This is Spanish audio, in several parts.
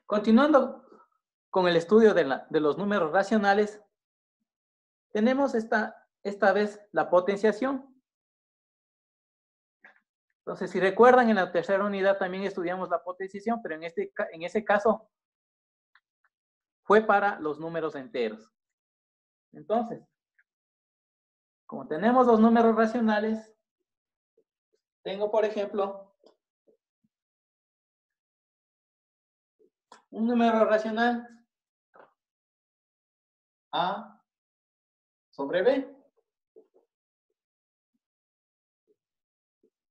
Continuando con el estudio de los números racionales, tenemos esta vez la potenciación. Entonces, si recuerdan, en la tercera unidad también estudiamos la potenciación, pero en ese caso fue para los números enteros. Entonces, como tenemos los números racionales, tengo, por ejemplo, un número racional A sobre B.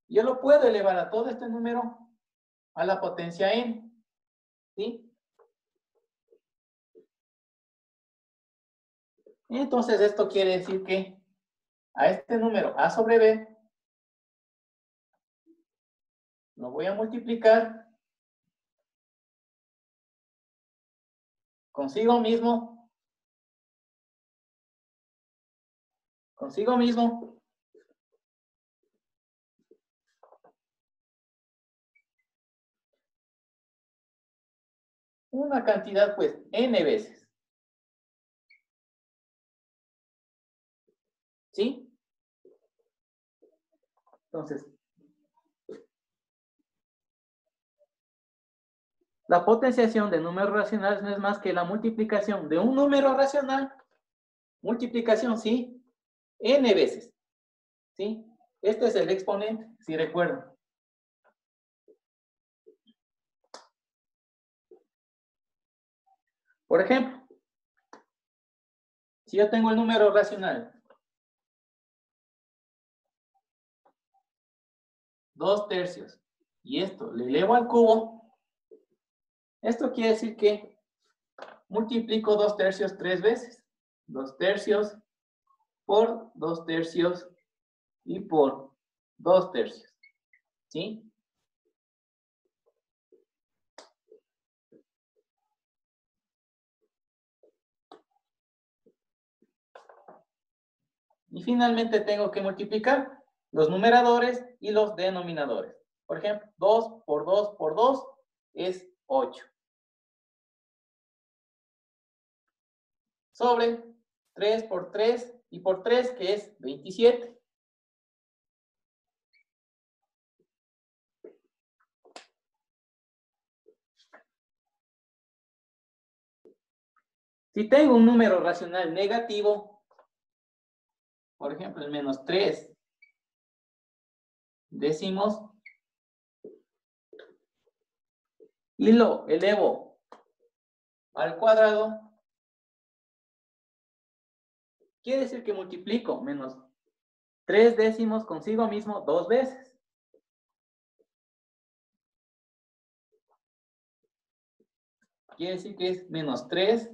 Yo lo puedo elevar a todo este número a la potencia n, ¿sí? Entonces, esto quiere decir que a este número A sobre B lo voy a multiplicar consigo mismo una cantidad, pues, n veces. ¿Sí? Entonces, la potenciación de números racionales no es más que la multiplicación de un número racional, multiplicación, ¿sí? N veces, ¿sí? Este es el exponente, si recuerdan. Por ejemplo, si yo tengo el número racional 2/3 y esto le elevo al cubo, esto quiere decir que multiplico 2/3 3 veces. 2/3 por 2/3 y por 2/3. ¿Sí? Y finalmente tengo que multiplicar los numeradores y los denominadores. Por ejemplo, 2 por 2 por 2 es 8. Sobre 3 por 3 y por 3, que es 27. Si tengo un número racional negativo, por ejemplo, el menos 3 décimos, y lo elevo al cuadrado, quiere decir que multiplico menos 3 décimos consigo mismo 2 veces. Quiere decir que es menos 3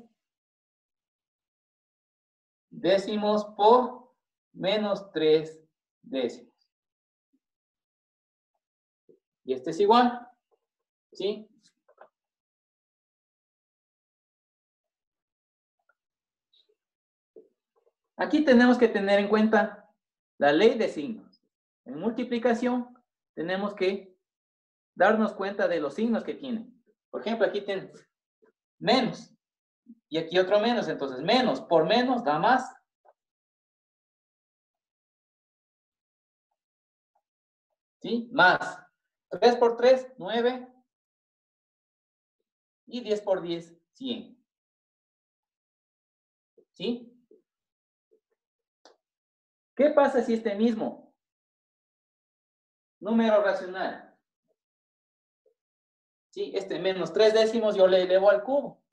décimos por menos 3 décimos. Y este es igual, ¿sí? Aquí tenemos que tener en cuenta la ley de signos. En multiplicación tenemos que darnos cuenta de los signos que tienen. Por ejemplo, aquí tienen menos y aquí otro menos, entonces menos por menos da más. ¿Sí? Más. 3 por 3, 9. Y 10 por 10, 100. ¿Sí? ¿Qué pasa si este mismo número racional, ¿sí? Este menos 3 décimos yo le elevo al cubo?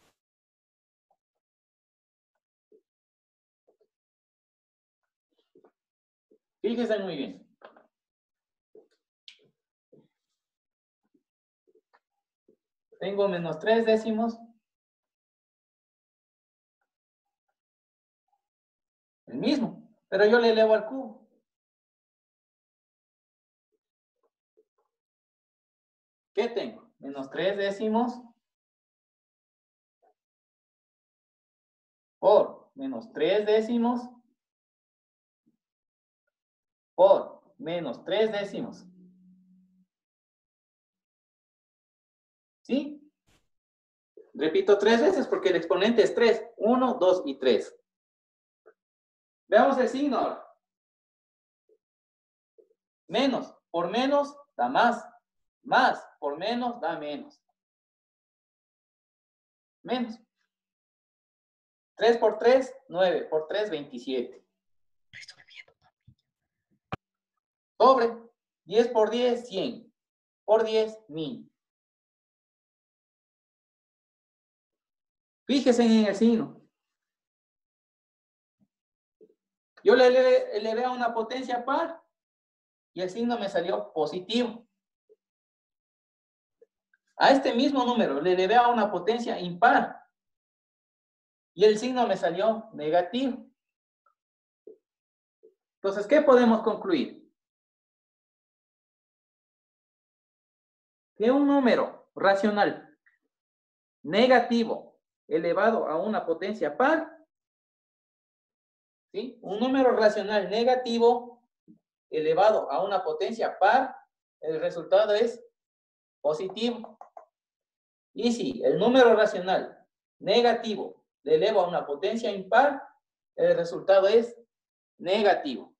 Fíjense muy bien. Tengo menos 3 décimos. El mismo, pero yo le elevo al cubo. ¿Qué tengo? Menos 3 décimos por menos 3 décimos por menos 3 décimos. ¿Sí? Repito 3 veces porque el exponente es 3. 1, 2 y 3. Veamos el signo ahora. Menos por menos da más. Más por menos da menos. Menos. 3 por 3, 9. Por 3, 27. Sobre. 10 por 10, 100. Por 10, 1000. Fíjense en el signo. Yo le elevé a una potencia par y el signo me salió positivo. A este mismo número le elevé a una potencia impar y el signo me salió negativo. Entonces, ¿qué podemos concluir? Que un número racional negativo elevado a una potencia par, ¿sí? Un número racional negativo elevado a una potencia par, el resultado es positivo. Y si el número racional negativo le elevo a una potencia impar, el resultado es negativo.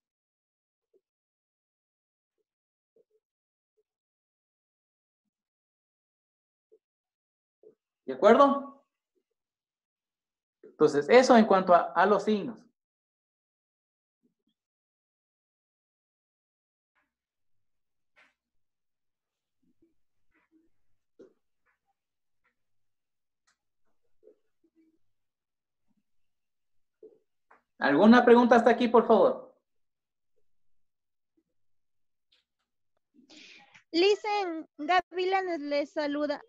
¿De acuerdo? Entonces, eso en cuanto a los signos. ¿Alguna pregunta hasta aquí, por favor? Listen, Gavilanes les saluda.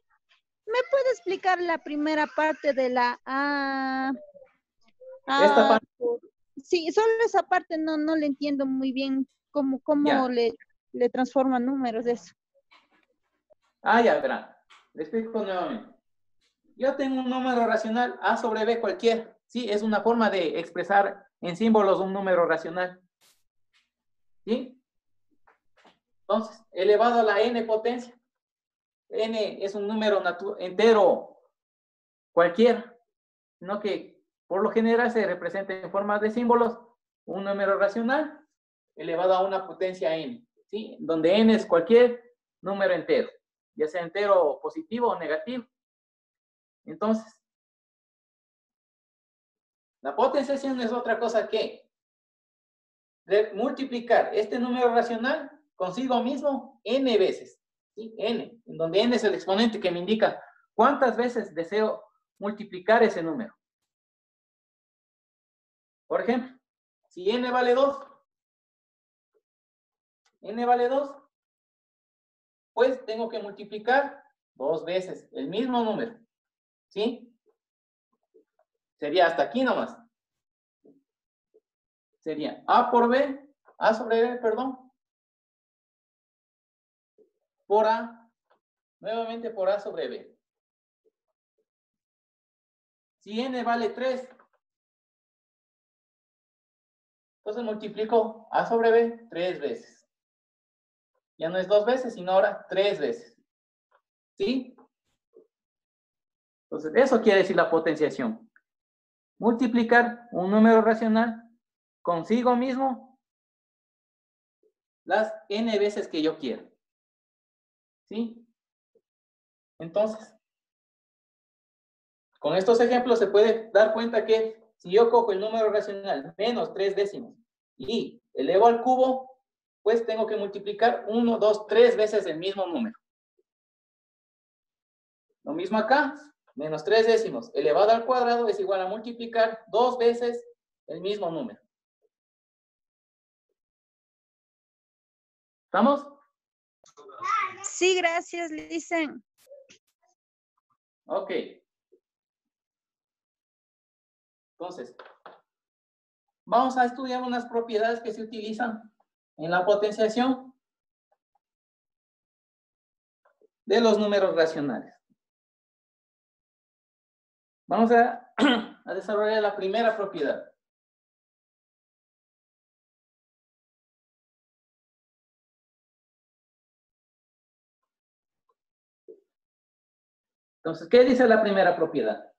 ¿Me puede explicar la primera parte de la Esta parte. Sí, solo esa parte no le entiendo muy bien cómo le transforman números de eso. Ya verán. Le explico nuevamente. Yo tengo un número racional A sobre B cualquiera. Sí, es una forma de expresar en símbolos un número racional. ¿Sí? Entonces, elevado a la n potencia. N es un número entero cualquiera, sino que por lo general se representa en forma de símbolos un número racional elevado a una potencia n, ¿sí? Donde n es cualquier número entero, ya sea entero positivo o negativo. Entonces, la potenciación es otra cosa que multiplicar este número racional consigo mismo n veces, ¿sí? N, en donde n es el exponente que me indica cuántas veces deseo multiplicar ese número. Por ejemplo, si n vale 2, pues tengo que multiplicar 2 veces el mismo número, ¿sí? Sería hasta aquí nomás. Sería A sobre B, perdón, por A, nuevamente por A sobre B. Si n vale 3, entonces multiplico A sobre B 3 veces. Ya no es 2 veces, sino ahora 3 veces. ¿Sí? Entonces, eso quiere decir la potenciación. Multiplicar un número racional consigo mismo las n veces que yo quiero. ¿Sí? Entonces, con estos ejemplos se puede dar cuenta que si yo cojo el número racional menos 3 décimos y elevo al cubo, pues tengo que multiplicar 1, 2, 3 veces el mismo número. Lo mismo acá, menos 3 décimos elevado al cuadrado es igual a multiplicar 2 veces el mismo número. ¿Estamos? Sí, gracias, Listen. Ok. Entonces, vamos a estudiar unas propiedades que se utilizan en la potenciación de los números racionales. Vamos a desarrollar la primera propiedad. Entonces, ¿qué dice la primera propiedad?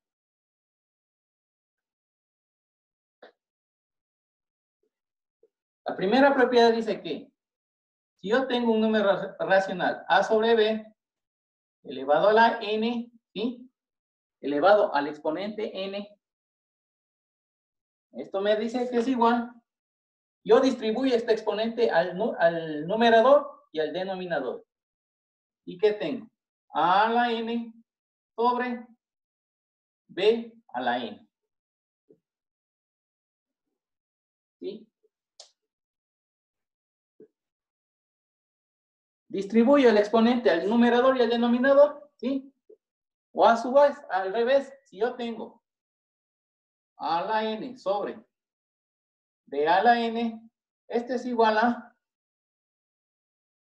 La primera propiedad dice que si yo tengo un número racional a sobre b elevado a la n, ¿sí? Elevado al exponente n, esto me dice que es igual. Yo distribuyo este exponente al numerador y al denominador. ¿Y qué tengo? A a la n sobre b a la n. ¿Sí? Distribuyo el exponente al numerador y al denominador, ¿sí? O a su vez, al revés, si yo tengo a la n sobre b a la n, este es igual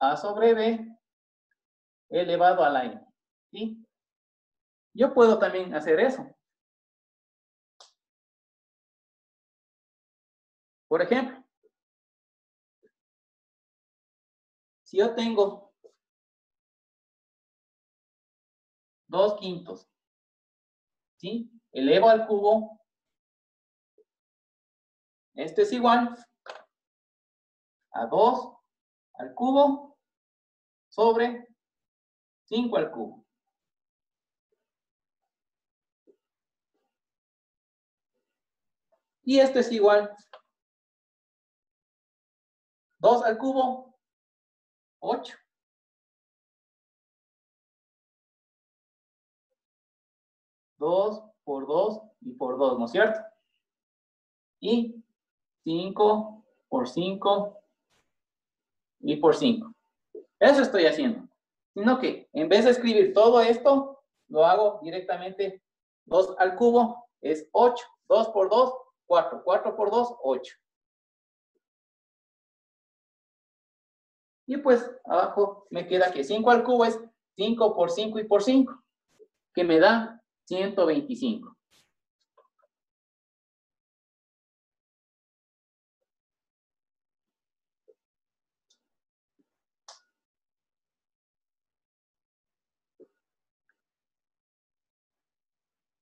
a sobre b elevado a la n, ¿sí? Yo puedo también hacer eso. Por ejemplo, si yo tengo 2/5, ¿sí? Elevo al cubo, esto es igual a 2 al cubo sobre 5 al cubo. Y esto es igual 2 al cubo, 8. 2 por 2 y por 2, ¿no es cierto? Y 5 por 5 y por 5. Eso estoy haciendo. Sino que en vez de escribir todo esto, lo hago directamente 2 al cubo, es 8. 2 por 2, 4. 4 por 2, 8. Y pues abajo me queda que 5 al cubo es 5 por 5 y por 5, que me da 125.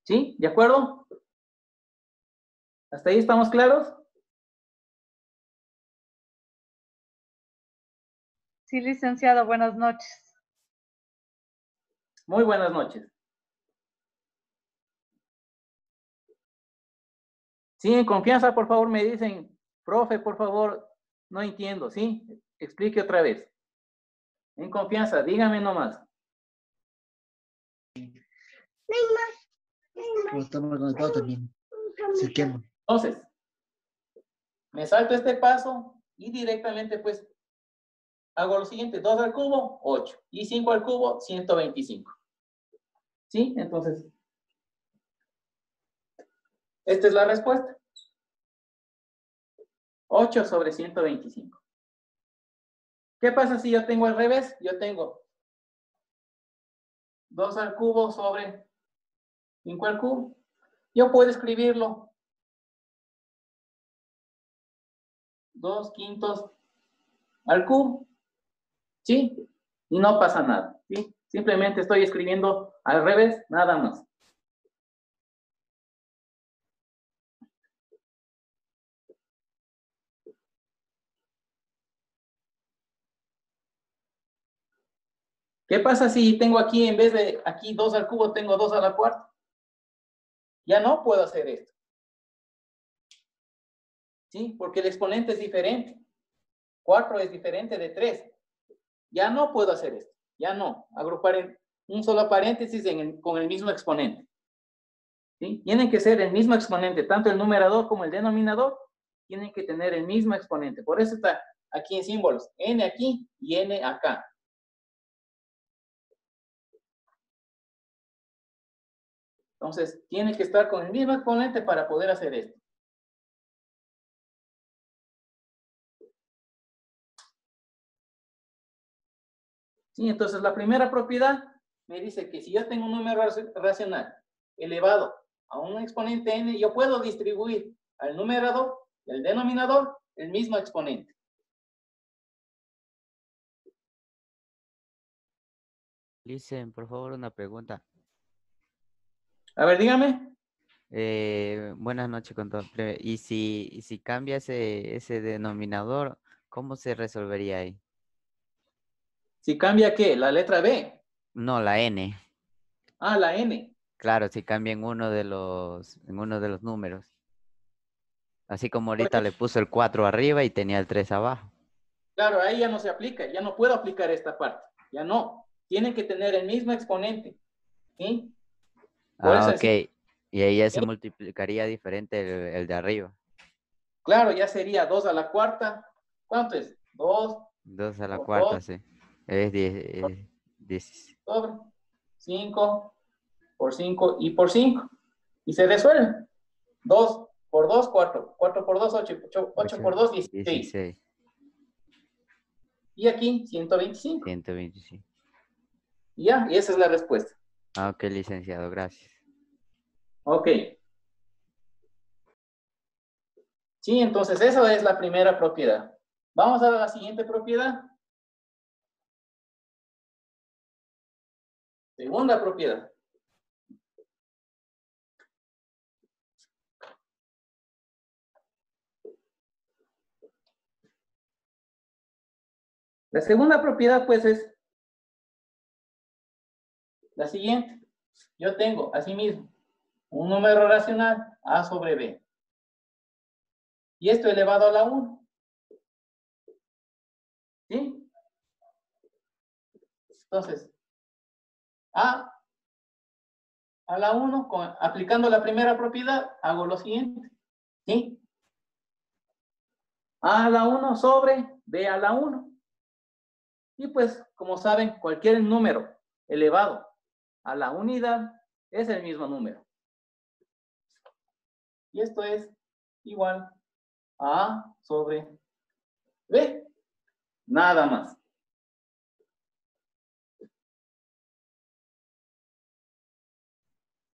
¿Sí? ¿De acuerdo? ¿Hasta ahí estamos claros? Sí, licenciado, buenas noches. Muy buenas noches. Sí, en confianza, por favor, me dicen, profe, por favor, no entiendo, ¿sí? Explique otra vez. En confianza, dígame nomás. No estamos conectados también. Se quema. Entonces, me salto este paso y directamente, pues, hago lo siguiente. 2 al cubo, 8. Y 5 al cubo, 125. ¿Sí? Entonces, esta es la respuesta. 8 sobre 125. ¿Qué pasa si yo tengo al revés? Yo tengo 2 al cubo sobre 5 al cubo. Yo puedo escribirlo 2/5 al cubo. ¿Sí? Y no pasa nada. ¿Sí? Simplemente estoy escribiendo al revés, nada más. ¿Qué pasa si tengo aquí, en vez de aquí 2 al cubo, tengo 2 a la cuarta? Ya no puedo hacer esto. ¿Sí? Porque el exponente es diferente. 4 es diferente de 3. Ya no puedo hacer esto. Ya no. Agrupar en un solo paréntesis con el mismo exponente. ¿Sí? Tienen que ser el mismo exponente. Tanto el numerador como el denominador tienen que tener el mismo exponente. Por eso está aquí en símbolos. N aquí y N acá. Entonces, tiene que estar con el mismo exponente para poder hacer esto. Sí, entonces la primera propiedad me dice que si yo tengo un número racional elevado a un exponente n, yo puedo distribuir al numerador y al denominador el mismo exponente. Licen, por favor, una pregunta. A ver, dígame. Buenas noches con todos. Y si cambia ese denominador, ¿cómo se resolvería ahí? Si cambia, ¿qué? La letra B. No, la N. Ah, la N. Claro, si cambia en uno de los números. Así como ahorita le puso el 4 arriba y tenía el 3 abajo. Claro, ahí ya no se aplica. Ya no puedo aplicar esta parte. Ya no. Tienen que tener el mismo exponente. ¿Sí? Por eso Ok. sí. Y ahí ya se multiplicaría diferente el de arriba. Claro, ya sería 2 a la cuarta. ¿Cuánto es? 2 2 a la por cuarta, 2 sí. Es 10. sobre 5 por 5 y por 5. Y se resuelve. 2 por 2, 4. 4 por 2, 8. 8 por 2, 16. 16. Y aquí, 125. 125. Y ya, y esa es la respuesta. Ok, licenciado, gracias. Ok. Sí, entonces esa es la primera propiedad. Vamos a la siguiente propiedad. Segunda propiedad. La segunda propiedad, pues, es la siguiente. Yo tengo, asimismo, un número racional, A sobre B. Y esto elevado a la 1. ¿Sí? Entonces, A la 1, aplicando la primera propiedad, hago lo siguiente. ¿Sí? A la 1 sobre B a la 1. Y pues, como saben, cualquier número elevado a la unidad es el mismo número. Y esto es igual a A sobre B. Nada más.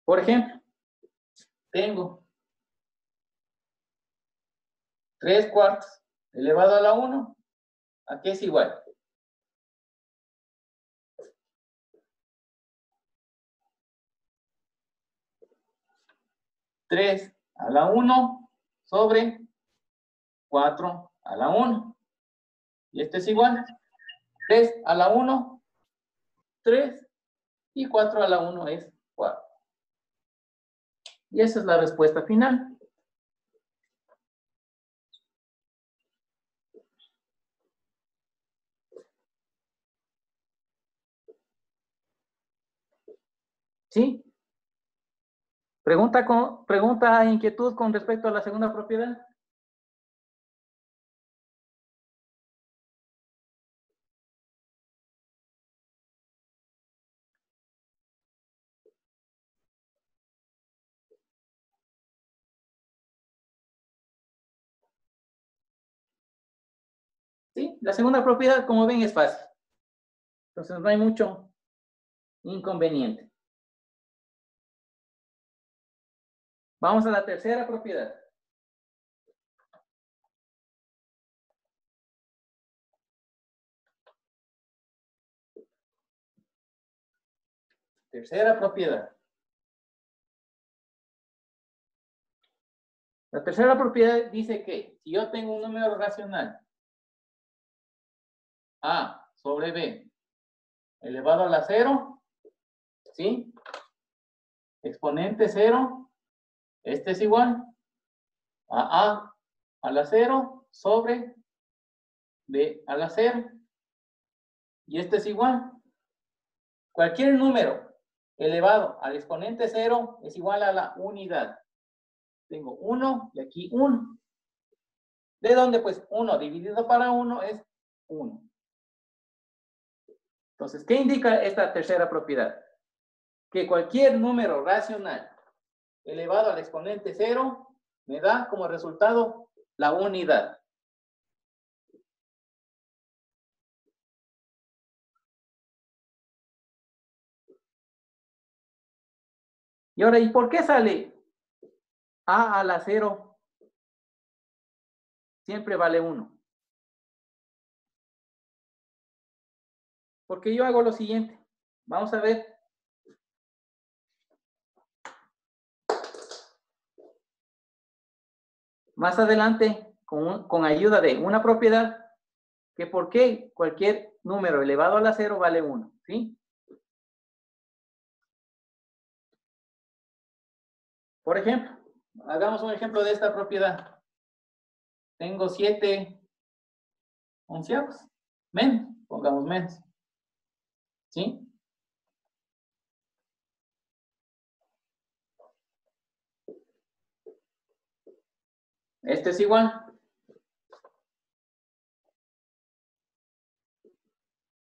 Por ejemplo, tengo 3 cuartos elevado a la 1. ¿A qué es igual? 3 a la 1 sobre 4 a la 1. Y este es igual. 3 a la 1, 3. Y 4 a la 1 es 4. Y esa es la respuesta final. ¿Sí? ¿Pregunta, inquietud con respecto a la segunda propiedad? ¿Sí? La segunda propiedad, como ven, es fácil. Entonces no hay mucho inconveniente. Vamos a la tercera propiedad. Tercera propiedad. La tercera propiedad dice que si yo tengo un número racional A sobre B elevado a la 0, ¿sí? Exponente 0, este es igual a la 0 sobre B a la 0. Y este es igual. Cualquier número elevado al exponente 0 es igual a la unidad. Tengo 1 y aquí 1. ¿De dónde? Pues 1 dividido para 1 es 1. Entonces, ¿qué indica esta tercera propiedad? Que cualquier número racional elevado al exponente 0 me da como resultado la unidad. Y ahora, ¿y por qué sale a la 0? Siempre vale 1. Porque yo hago lo siguiente. Vamos a ver. más adelante, con ayuda de una propiedad, que por qué cualquier número elevado a la 0 vale 1, ¿sí? Por ejemplo, hagamos un ejemplo de esta propiedad. Tengo 7 onceavos, menos, pongamos menos, ¿sí? Este es igual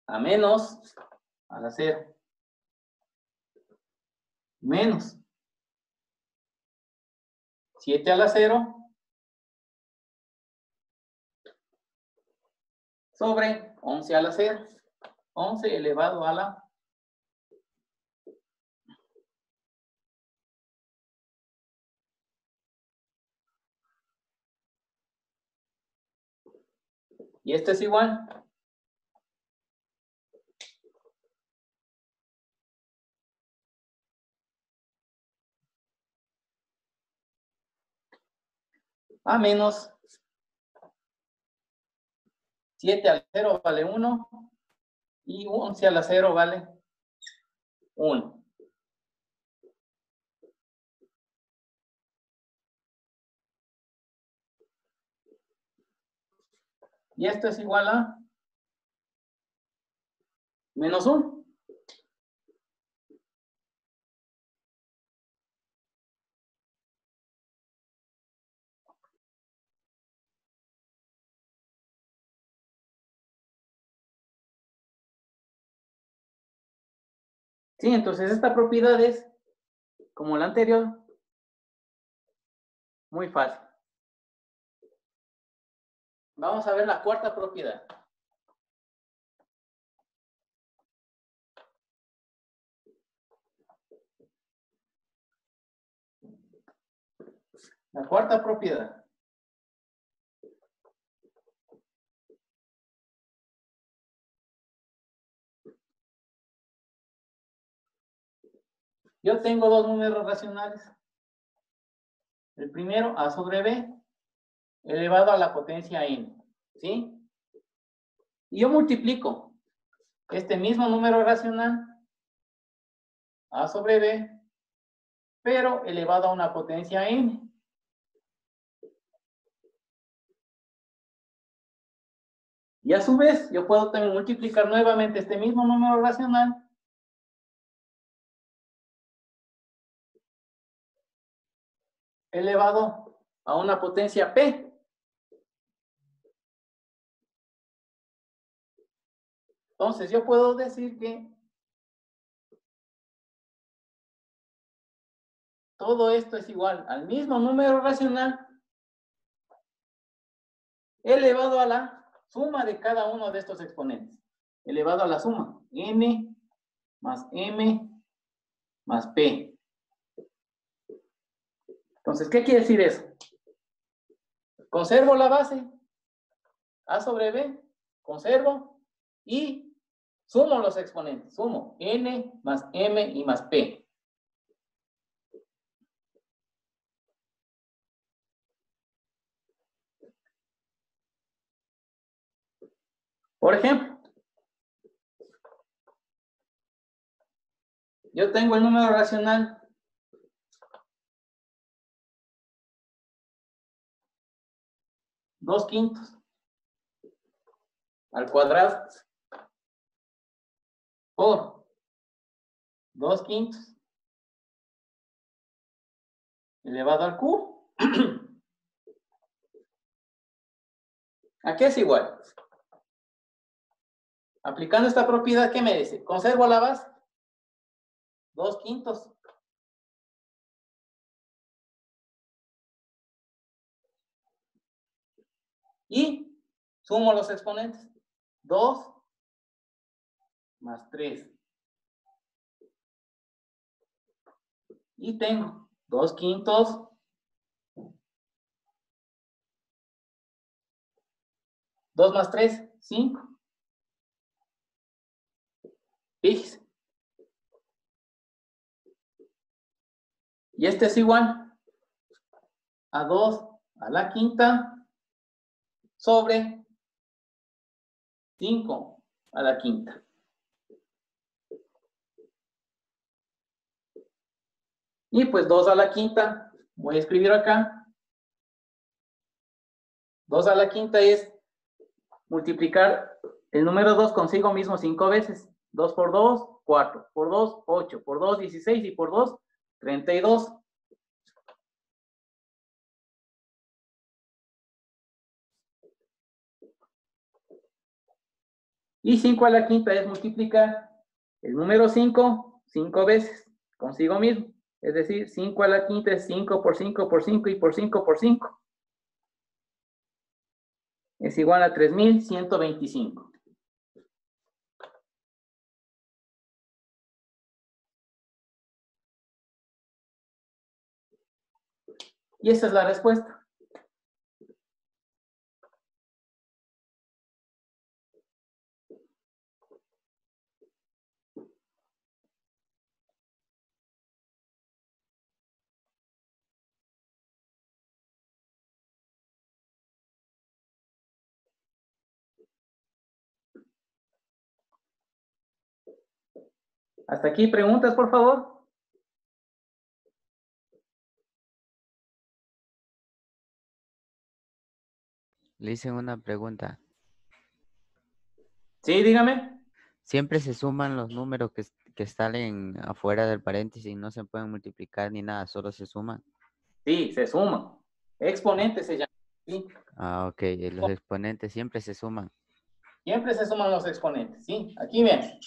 a menos a la 0, menos 7 a la 0 sobre 11 a la 0. 11 elevado a la 0. Y este es igual a menos 7 a la 0 vale 1 y 11 a la 0 vale 1. Y esto es igual a menos 1. Sí, entonces esta propiedad es, como la anterior, muy fácil. Vamos a ver la cuarta propiedad. La cuarta propiedad. Yo tengo dos números racionales. El primero, a sobre b, elevado a la potencia n, ¿sí? Y yo multiplico este mismo número racional, a sobre b, pero elevado a una potencia n. Y a su vez, yo puedo también multiplicar nuevamente este mismo número racional elevado a una potencia p. Entonces, yo puedo decir que todo esto es igual al mismo número racional elevado a la suma de cada uno de estos exponentes. Elevado a la suma, n más m más p. Entonces, ¿qué quiere decir eso? Conservo la base, a sobre b, conservo y sumo los exponentes. Sumo n más m y más p. Por ejemplo, yo tengo el número racional 2/5 al cuadrado por 2/5 elevado al cubo. ¿A qué es igual? Aplicando esta propiedad, ¿qué me dice? Conservo la base, 2/5. Y sumo los exponentes. 2 más 3. Y tengo 2/5. 2 más 3, 5. Fíjese. Y este es igual a 2 a la quinta sobre 5 a la quinta. Y pues 2 a la quinta, voy a escribir acá. 2 a la quinta es multiplicar el número 2 consigo mismo 5 veces. 2 por 2, 4. Por 2, 8. Por 2, 16. Y por 2, 32. Y 5 a la quinta es multiplicar el número 5 veces consigo mismo. Es decir, 5 a la quinta es 5 por 5 por 5 y por 5 por 5. Es igual a 3125. Y esa es la respuesta. Hasta aquí, preguntas, por favor. Le hice una pregunta. Sí, dígame. Siempre se suman los números que salen afuera del paréntesis, no se pueden multiplicar ni nada, solo se suman. Sí, se suman. Exponentes se llaman. ¿Sí? Ah, ok, los exponentes siempre se suman. Siempre se suman los exponentes. ¿Sí? Aquí vean.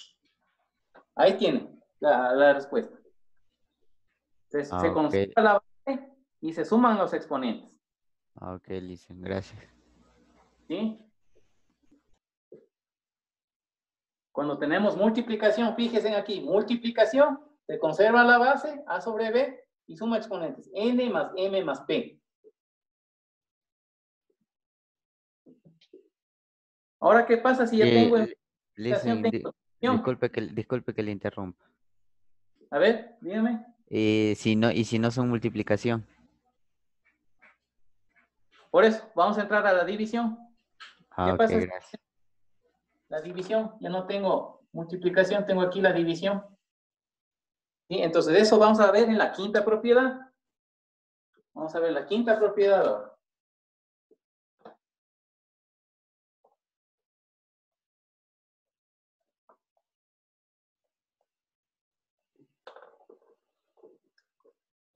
Ahí tienen la respuesta. Se Ok, conserva la base y se suman los exponentes. ok, listo, gracias. ¿Sí? Cuando tenemos multiplicación, fíjense aquí, multiplicación, se conserva la base, A sobre B, y suma exponentes, N más M más P. Ahora, ¿qué pasa si ya tengo en multiplicación, Listen, tengo división? disculpe que le interrumpa. A ver, dígame. Y si no son multiplicación. Por eso, vamos a entrar a la división. ¿Qué Ah, ok, pasa si gracias. la división? Ya no tengo multiplicación, tengo aquí la división. ¿Sí? Entonces, eso vamos a ver en la quinta propiedad. Vamos a ver la quinta propiedad ahora.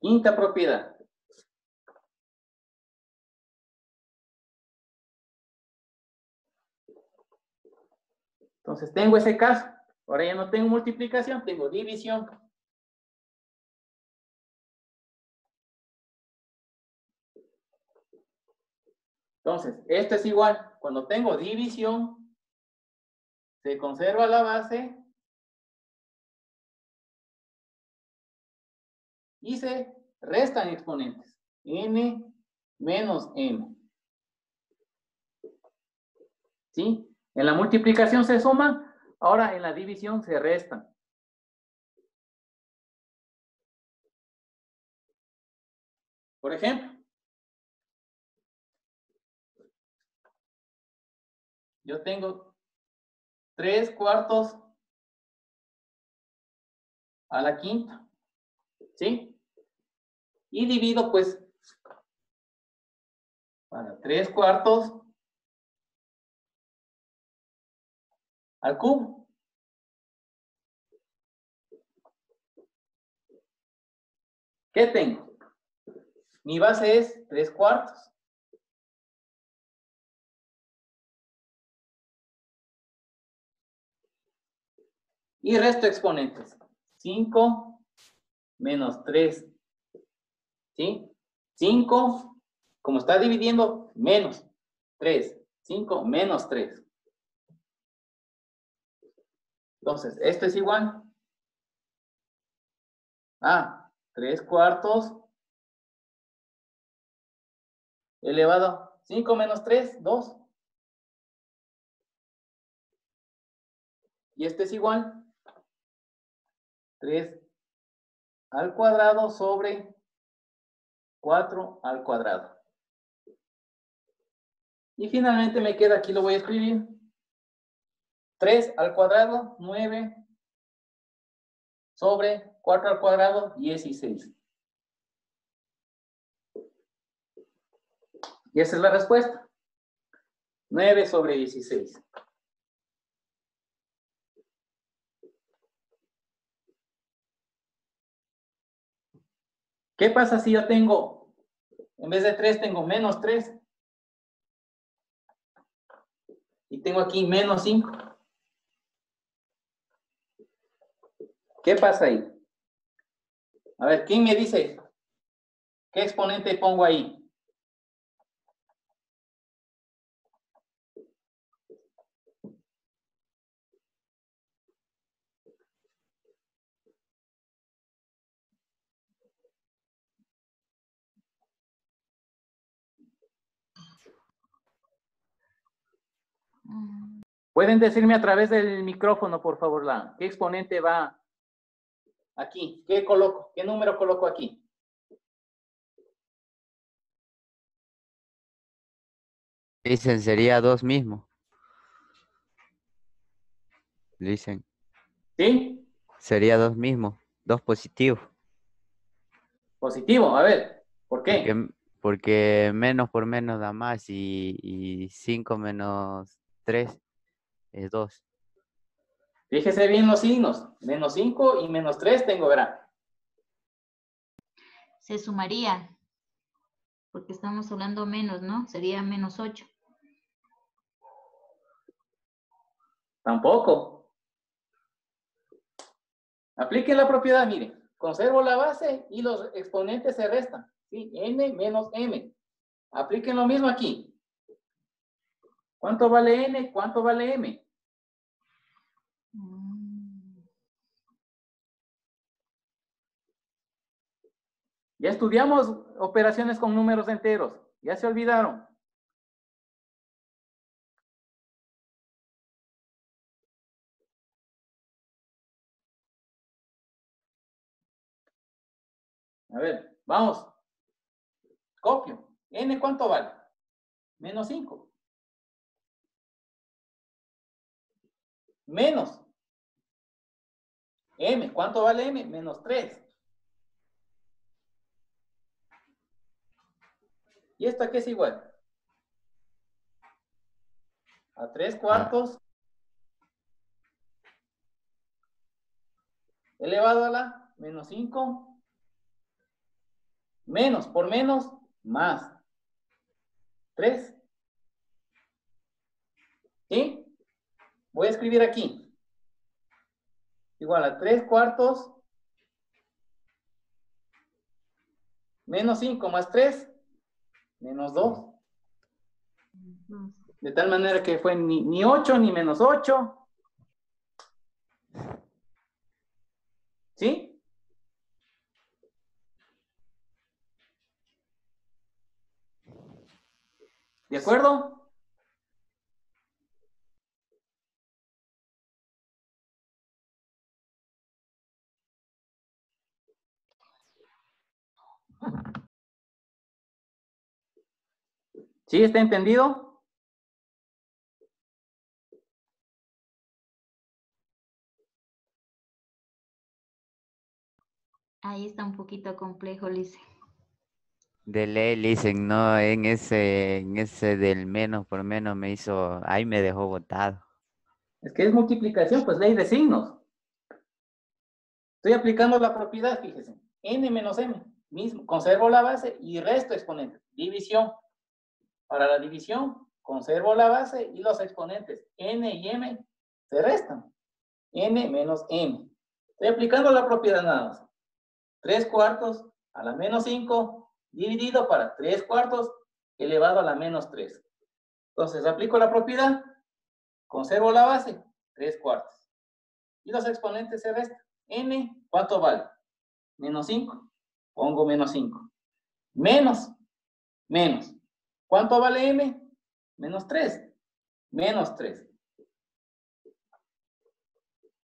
Quinta propiedad. Entonces, tengo ese caso. Ahora ya no tengo multiplicación, tengo división. Entonces, esto es igual. Cuando tengo división, se conserva la base y se restan exponentes. N menos M. ¿Sí? En la multiplicación se suman, ahora en la división se restan. Por ejemplo, yo tengo 3/4 a la quinta. ¿Sí? Y divido, pues, para 3/4 al cubo. ¿Qué tengo? Mi base es 3/4. Y resto exponentes. 5 menos 3. ¿Sí? 5, como está dividiendo, menos 3. 5 menos 3. Entonces, esto es igual a 3/4 elevado 5 menos 3, 2. Y este es igual 3 al cuadrado sobre 4 al cuadrado. Y finalmente me queda, aquí lo voy a escribir, 3 al cuadrado, 9, sobre 4 al cuadrado, 16. Y esa es la respuesta. 9 sobre 16. ¿Qué pasa si yo tengo, en vez de 3, tengo menos 3? Y tengo aquí menos 5. ¿Qué pasa ahí? A ver, ¿quién me dice qué exponente pongo ahí? Pueden decirme a través del micrófono, por favor, ¿qué exponente va aquí? ¿Qué coloco? ¿Qué número coloco aquí? Dicen, sería 2 mismo. Dicen, ¿Sí? sería 2 mismo. 2 positivos. Positivo, a ver, ¿por qué? Porque menos por menos da más y 5 menos 3 es 2. Fíjese bien los signos. Menos 5 y menos 3 tengo, verá. Se sumaría, porque estamos hablando menos, ¿no? Sería menos 8. Tampoco. Apliquen la propiedad, miren. Conservo la base y los exponentes se restan. ¿Sí? N menos M. Apliquen lo mismo aquí. ¿Cuánto vale N? ¿Cuánto vale M? Ya estudiamos operaciones con números enteros. Ya se olvidaron. A ver, vamos. Copio. N, ¿cuánto vale? Menos 5. Menos. M, ¿cuánto vale M? Menos 3. ¿Y esto a qué es igual? A 3 cuartos elevado a la menos 5. Menos por menos, más 3. ¿Sí? Voy a escribir aquí. Igual a 3 cuartos menos 5 más 3, menos 2. De tal manera que fue ni 8 ni menos 8. ¿Sí? ¿De acuerdo? ¿Sí está entendido? Ahí está un poquito complejo, Lice. De ley, dicen, no, en ese del menos por menos me hizo, ahí me dejó botado. Es que es multiplicación, pues ley de signos. Estoy aplicando la propiedad, fíjese. N menos M, mismo. Conservo la base y resto exponentes. División. Para la división, conservo la base y los exponentes. N y M se restan. N menos M. Estoy aplicando la propiedad nada más. 3 cuartos a la menos 5 dividido para 3 cuartos elevado a la menos 3. Entonces, aplico la propiedad, conservo la base, 3 cuartos. Y los exponentes se restan. N, ¿cuánto vale? Menos 5. Pongo menos 5. Menos. ¿Cuánto vale M? Menos 3. Menos 3.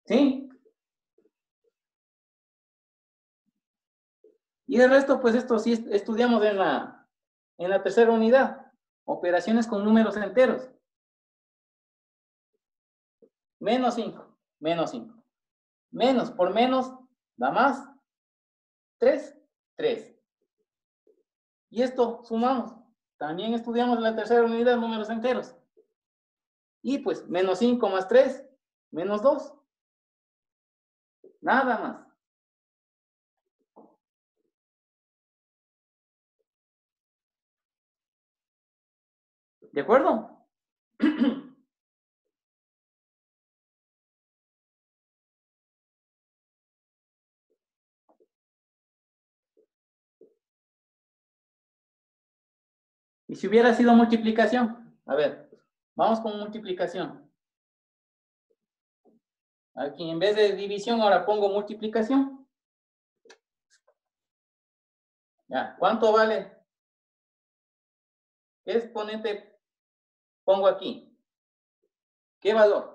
¿Sí? Y el resto, pues esto sí estudiamos en la tercera unidad. Operaciones con números enteros. Menos 5, menos 5. Menos por menos da más. 3, 3. Y esto sumamos. También estudiamos en la tercera unidad números enteros. Y pues menos 5 más 3, menos 2. Nada más. ¿De acuerdo? Y si hubiera sido multiplicación, a ver, vamos con multiplicación. Aquí en vez de división ahora pongo multiplicación. Ya, ¿cuánto vale? ¿Qué exponente pongo aquí? ¿Qué valor?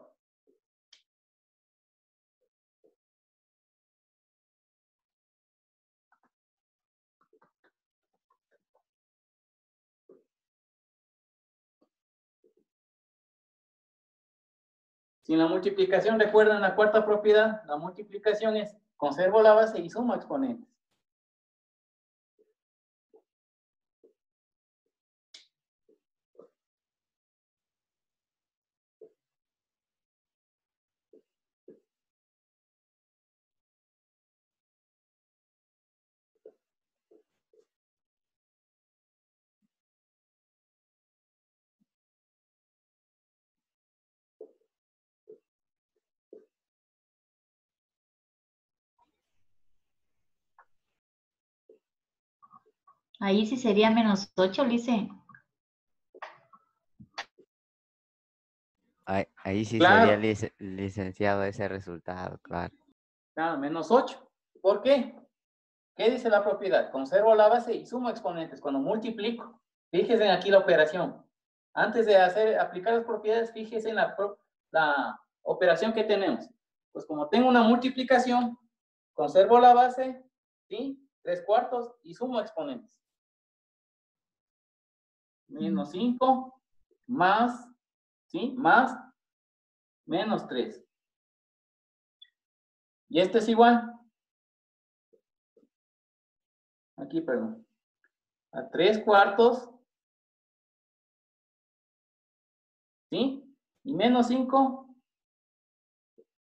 Si la multiplicación, recuerdan la cuarta propiedad, la multiplicación es conservo la base y sumo exponentes. Ahí sí sería menos 8, Lice. Ahí sí sería Claro, licenciado ese resultado, claro. claro, menos 8. ¿Por qué? ¿Qué dice la propiedad? Conservo la base y sumo exponentes. Cuando multiplico, fíjense aquí la operación. Antes de aplicar las propiedades, fíjense en la operación que tenemos. Pues como tengo una multiplicación, conservo la base, ¿sí? 3/4 y sumo exponentes. Menos 5 más, ¿sí? Más menos 3. Y este es igual. Aquí, perdón. A 3/4, ¿sí? Y menos 5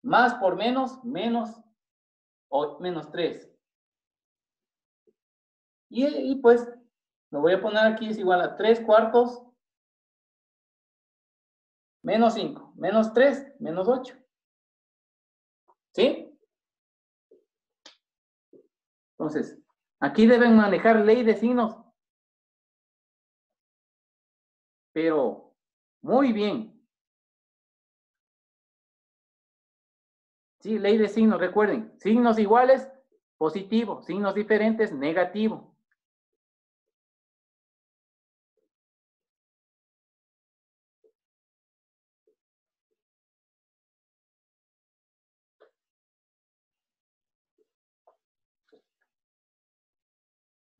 más por menos, menos 3. Y pues, lo voy a poner aquí, es igual a 3/4 menos 5, menos 3, menos 8. ¿Sí? Entonces, aquí deben manejar ley de signos. Pero, muy bien. Sí, ley de signos, recuerden. Signos iguales, positivo. Signos diferentes, negativo.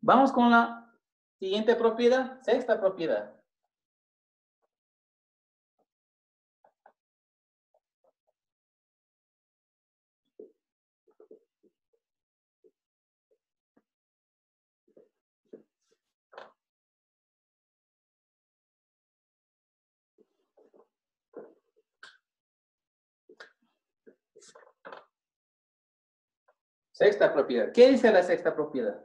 Vamos con la siguiente propiedad, sexta propiedad. Sexta propiedad. ¿Qué dice la sexta propiedad?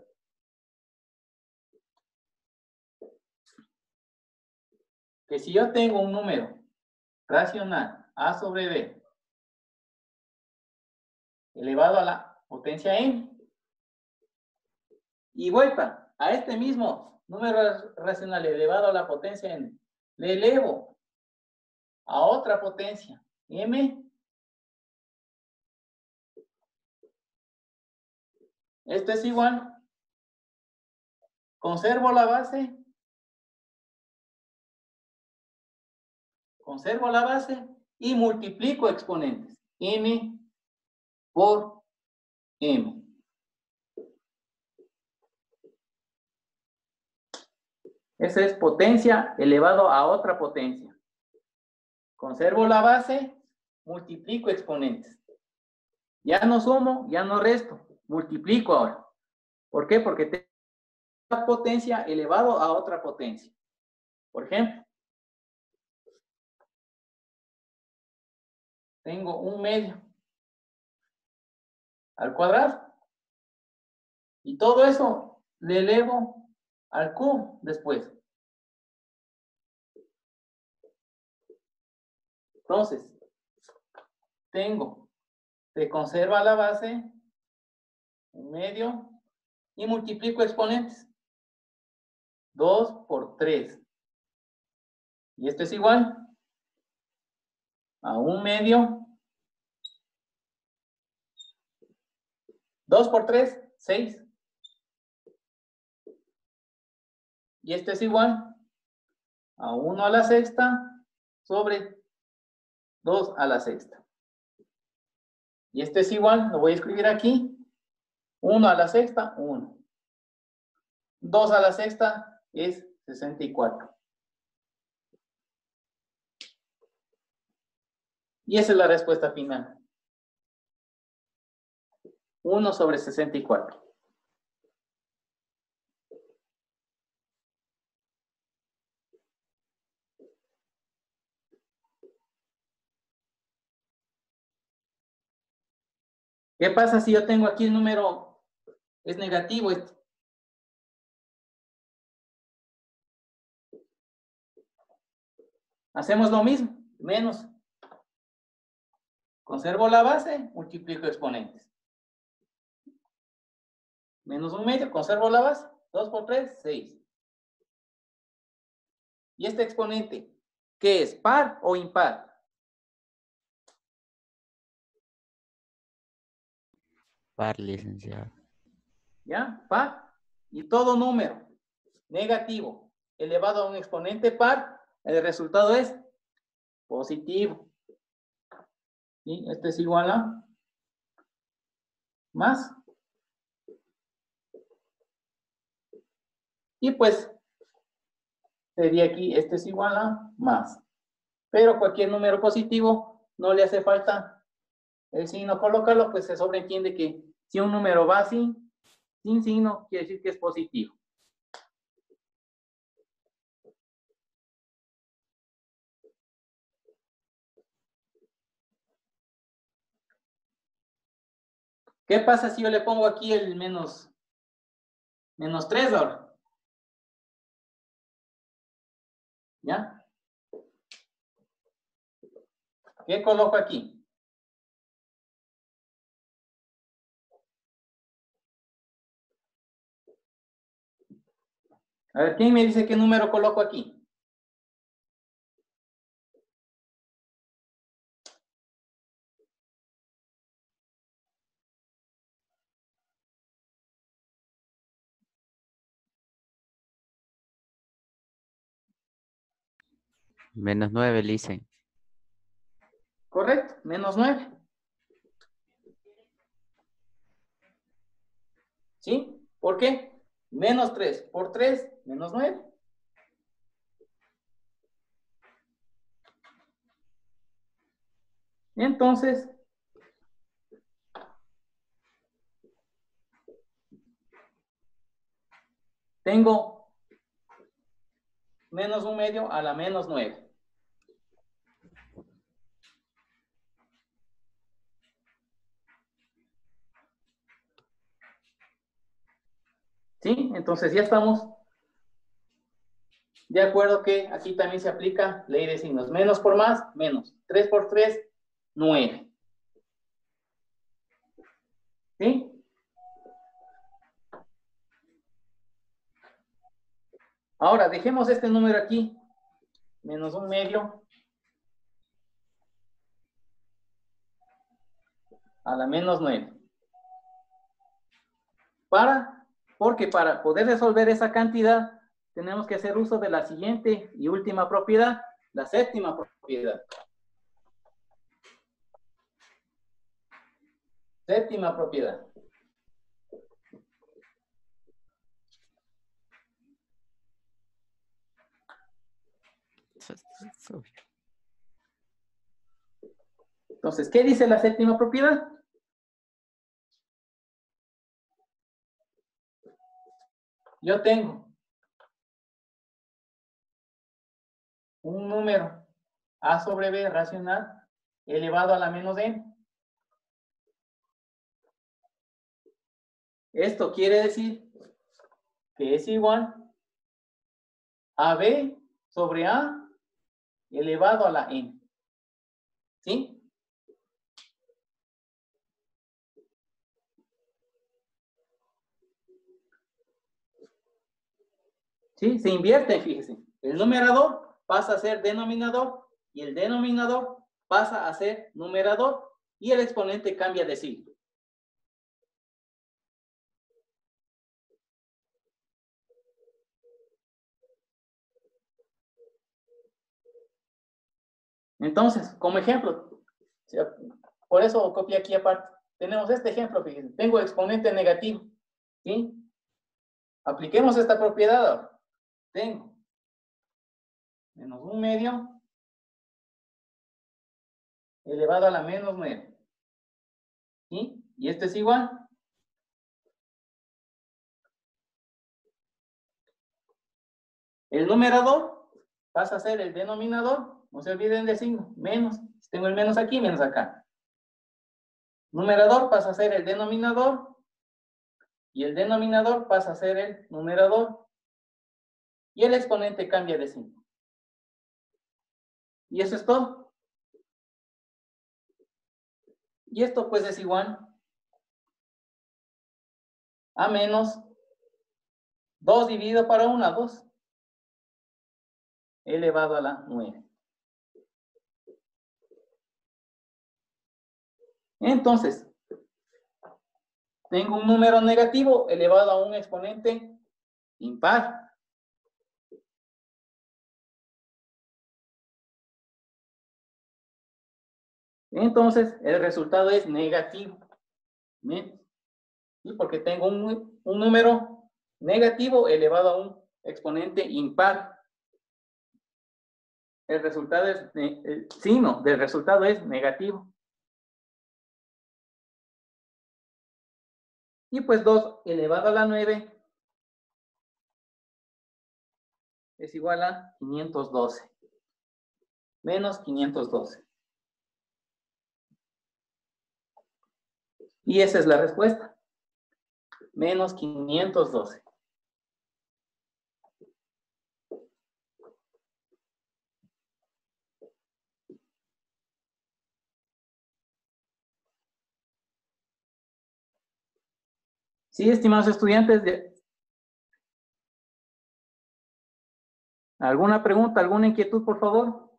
Que si yo tengo un número racional a sobre b elevado a la potencia n, y vuelta a este mismo número racional elevado a la potencia n, le elevo a otra potencia m, esto es igual, conservo la base y multiplico exponentes, m por m. Esa es potencia elevado a otra potencia. Conservo la base, multiplico exponentes. Ya no sumo, ya no resto, multiplico ahora. ¿Por qué? Porque tengo una potencia elevado a otra potencia. Por ejemplo, tengo 1/2 al cuadrado. Y todo eso le elevo al cubo después. Entonces, se conserva la base, 1/2, y multiplico exponentes. 2 por 3. Y esto es igual a 1/2. 2 por 3, 6. Y esto es igual a 1 a la sexta sobre 2 a la sexta. Y esto es igual, lo voy a escribir aquí. 1 a la sexta, 1. 2 a la sexta es 64. Y esa es la respuesta final. 1 sobre 64. ¿Qué pasa si yo tengo aquí el número, es negativo esto? Hacemos lo mismo, menos. Conservo la base, multiplico exponentes. Menos 1/2, conservo la base. 2 por 3, 6. ¿Y este exponente qué es? ¿Par o impar? Par, licenciado. ¿Ya? Par. Y todo número negativo elevado a un exponente par, el resultado es positivo. ¿Sí? Este es igual a más. Y pues sería aquí, este es igual a más. Pero cualquier número positivo no le hace falta el signo colocarlo, pues se sobreentiende que si un número va sin signo, quiere decir que es positivo. ¿Qué pasa si yo le pongo aquí el menos 3 ahora? ¿Ya? ¿Qué coloco aquí? A ver, ¿quién me dice qué número coloco aquí? Menos 9, dicen. Correcto, menos 9. ¿Sí? ¿Por qué? Menos 3 por 3, menos 9. Entonces, tengo menos 1/2 a la menos 9. ¿Sí? Entonces ya estamos de acuerdo que aquí también se aplica ley de signos. Menos por más, menos. 3 por 3, 9. ¿Sí? Ahora, dejemos este número aquí. Menos 1/2 a la menos 9. Porque para poder resolver esa cantidad, tenemos que hacer uso de la siguiente y última propiedad, la séptima propiedad. Séptima propiedad. Entonces, ¿qué dice la séptima propiedad? Yo tengo un número a sobre b racional elevado a la menos n. Esto quiere decir que es igual a b sobre a elevado a la n. ¿Sí? ¿Sí? Se invierte, fíjese. El numerador pasa a ser denominador y el denominador pasa a ser numerador y el exponente cambia de signo. Entonces, como ejemplo, por eso copié aquí aparte. Tenemos este ejemplo, fíjense. Tengo exponente negativo. ¿Sí? Apliquemos esta propiedad ahora. Tengo menos 1/2 elevado a la menos 9. ¿Sí? Y esto es igual. El numerador pasa a ser el denominador. No se olviden del signo. Menos. Tengo el menos aquí, menos acá. Numerador pasa a ser el denominador. Y el denominador pasa a ser el numerador. Y el exponente cambia de signo. Y eso es todo. Y esto pues es igual a menos 2 dividido para 1 a 2 elevado a la 9. Entonces, tengo un número negativo elevado a un exponente impar. Entonces, el resultado es negativo. ¿Sí? Porque tengo un número negativo elevado a un exponente impar. El resultado es, el signo del resultado es negativo. Y pues 2 elevado a la 9 es igual a 512. Menos 512. Y esa es la respuesta. Menos 512. Sí, estimados estudiantes, ¿alguna pregunta, alguna inquietud, por favor?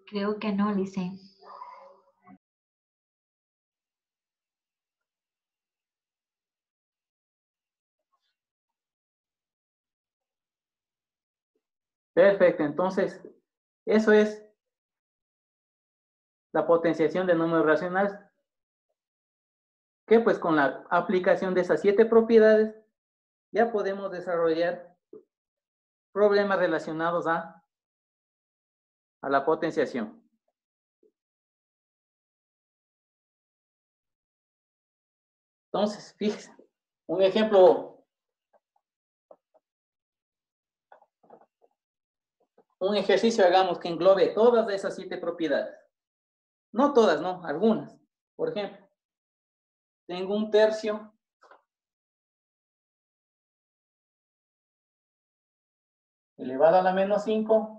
Creo que no, Lice. Perfecto, entonces, eso es la potenciación de números racionales, que pues con la aplicación de esas 7 propiedades, ya podemos desarrollar problemas relacionados a la potenciación. Entonces, fíjense, un ejemplo, un ejercicio hagamos que englobe todas esas 7 propiedades. No todas, no, algunas. Por ejemplo, tengo un tercio elevado a la menos 5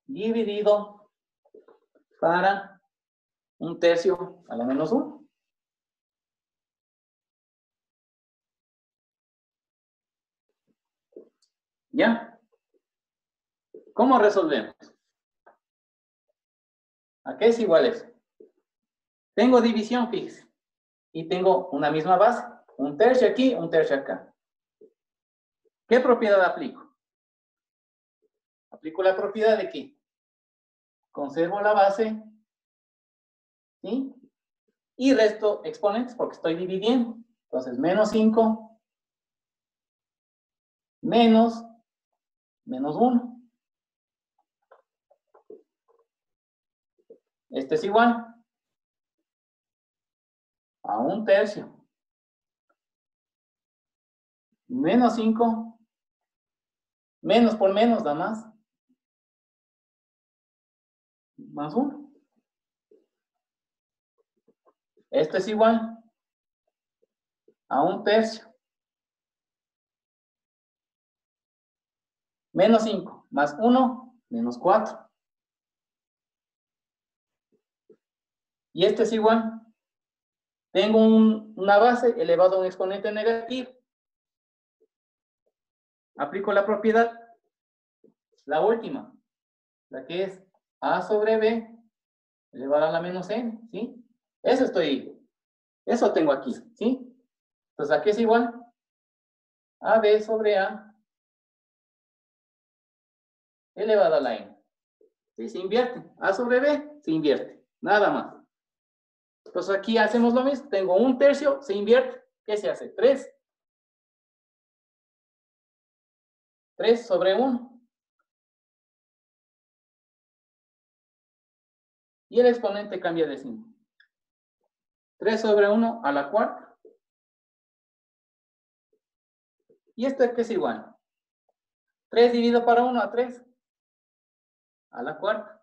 dividido para un tercio a la menos 1. ¿Ya? ¿Cómo resolvemos? ¿A qué es igual eso? Tengo división, fíjese. Y tengo una misma base. Un tercio aquí, un tercio acá. ¿Qué propiedad aplico? Aplico la propiedad de que conservo la base, ¿sí? Y resto exponentes porque estoy dividiendo. Entonces, menos 5, menos 1. Este es igual a 1/3. Menos 5, menos por menos da más. Más 1. Esto es igual a 1/3. Menos 5 más 1, menos 4. Y esto es igual. Tengo una base elevado a un exponente negativo. Aplico la propiedad, la última, la que es a sobre b elevado a la menos n, ¿sí? Eso tengo aquí, ¿sí? Entonces aquí es igual a b sobre a elevado a la n. ¿Sí? Se invierte. A sobre b se invierte. Nada más. Entonces aquí hacemos lo mismo. Tengo 1/3, se invierte. ¿Qué se hace? 3. 3 sobre 1. Y el exponente cambia de signo. 3 sobre 1 a la cuarta. ¿Y esto es que es igual? 3 dividido para 1 a 3. A la cuarta.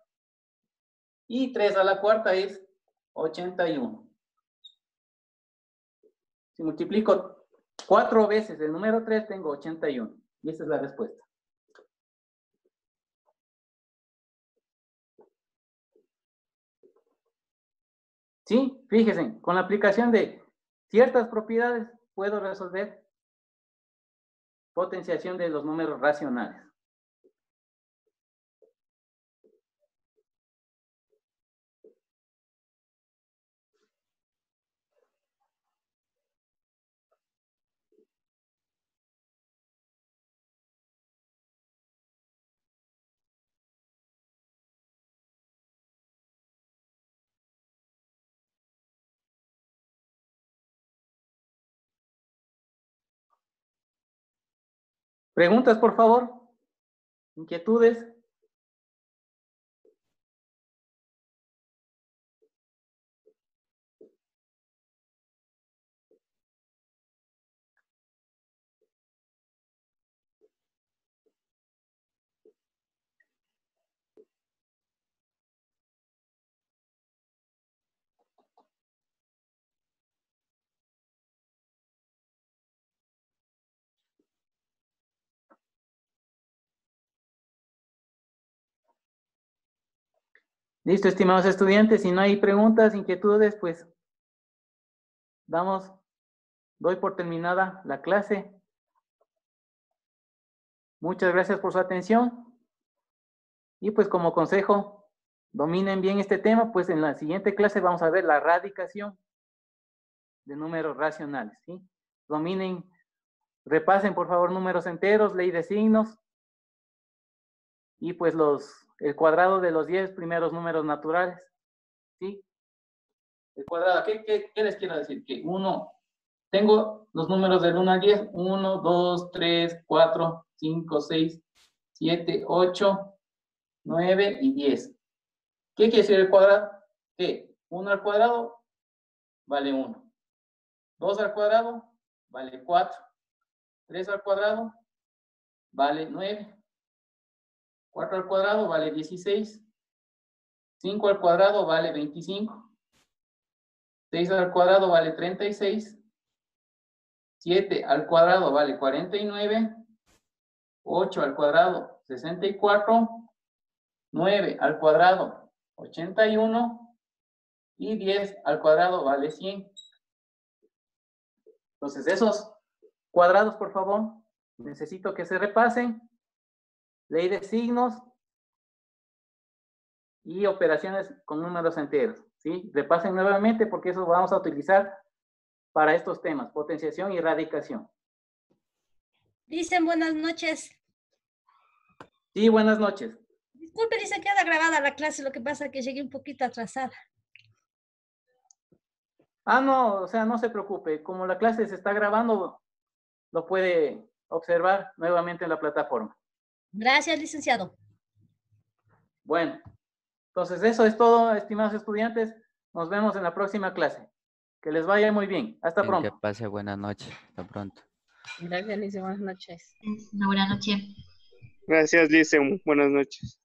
Y 3 a la cuarta es 81. Si multiplico 4 veces el número 3, tengo 81. Y esta es la respuesta. Sí, fíjense, con la aplicación de ciertas propiedades puedo resolver potenciación de los números racionales. ¿Preguntas, por favor? ¿Inquietudes? Listo, estimados estudiantes, si no hay preguntas, inquietudes, pues doy por terminada la clase. Muchas gracias por su atención. Y pues como consejo, dominen bien este tema, pues en la siguiente clase vamos a ver la radicación de números racionales, ¿sí? Dominen, repasen por favor números enteros, ley de signos, y pues el cuadrado de los 10 primeros números naturales, ¿sí? El cuadrado, ¿qué les quiero decir? Que tengo los números del 1 al 10, 1, 2, 3, 4, 5, 6, 7, 8, 9 y 10. ¿Qué quiere decir el cuadrado? Que 1 al cuadrado vale 1. 2 al cuadrado vale 4. 3 al cuadrado vale 9. 4 al cuadrado vale 16. 5 al cuadrado vale 25. 6 al cuadrado vale 36. 7 al cuadrado vale 49. 8 al cuadrado 64. 9 al cuadrado 81. Y 10 al cuadrado vale 100. Entonces, esos cuadrados, por favor, necesito que se repasen. Ley de signos y operaciones con números enteros, ¿sí? Repasen nuevamente porque eso vamos a utilizar para estos temas, potenciación y radicación. Dicen buenas noches. Sí, buenas noches. Disculpe, dice que queda grabada la clase, lo que pasa es que llegué un poquito atrasada. Ah, no, o sea, no se preocupe. Como la clase se está grabando, lo puede observar nuevamente en la plataforma. Gracias, licenciado. Bueno, entonces eso es todo, estimados estudiantes. Nos vemos en la próxima clase. Que les vaya muy bien. Hasta Que pronto. pase buenas noches. Hasta pronto. Gracias, Lice. Buenas noches. Una buena noche. Gracias, Lice. Buenas noches.